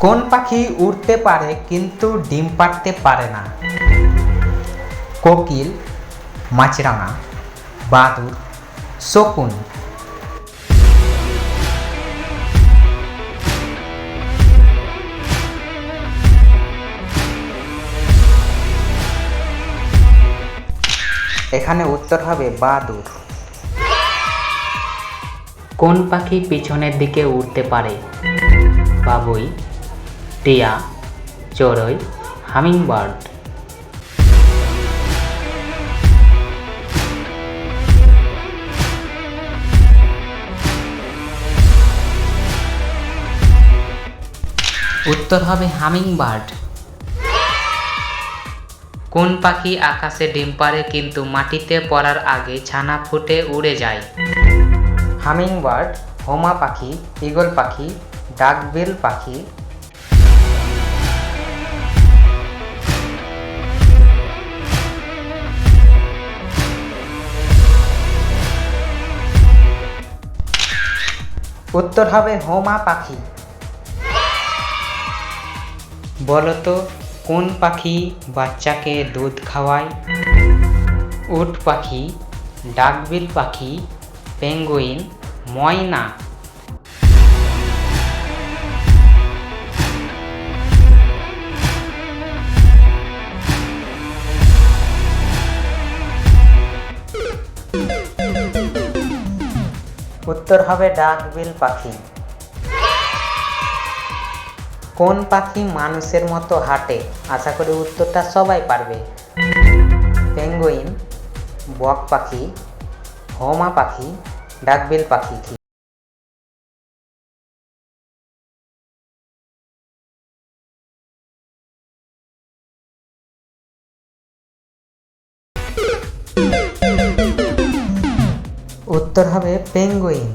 কোন পাখি উড়তে পারে কিন্তু ডিম পাড়তে পারে না? কোকিল, মাছরাঙা, বাদুড়, শকুন। এখানে উত্তর হবে বাদুড়। কোন পাখি পিছনের দিকে উড়তে পারে? বাবুই, টিয়া, চড়ুই, হামিংবার্ড। উত্তর হবে হামিংবার্ড। কোন পাখি আকাশে ডিম পাড়ে কিন্তু মাটিতে পড়ার আগে ছানা ফুটে উড়ে যায়? হামিংবার্ড, হোমা পাখি, ঈগল পাখি, ডাকবিল পাখি। উত্তর হবে হোমা পাখি। বলতো কোন পাখি বাচ্চাকে দুধ খাওয়ায়? উট পাখি, ডাকবিল পাখি, পেঙ্গুইন, ময়না। উত্তর হবে ডাকবিল পাখি। কোন পাখি মানুষের মতো হাঁটে? আশা করি উত্তরটা সবাই পারবে। পেঙ্গুইন, বক পাখি, হোমা পাখি, ডাকবিল পাখি। উত্তর হবে পেঙ্গুইন।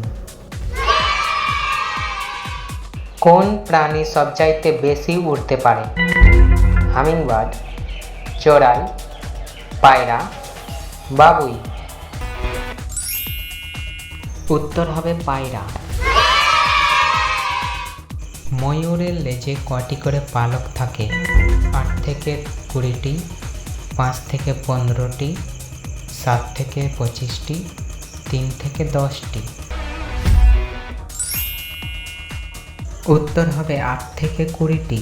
কোন প্রাণী সবচাইতে বেশি উড়তে পারে? হামিংবার্ড, চড়াই, পায়রা, বাবুই। উত্তর হবে পায়রা। ময়ূরের লেজে কয়টি করে পালক থাকে? 8 থেকে 20টি, 5 থেকে 15টি, 7 থেকে 25টি, 3 থেকে 10টি। উত্তর হবে 8 থেকে 20টি।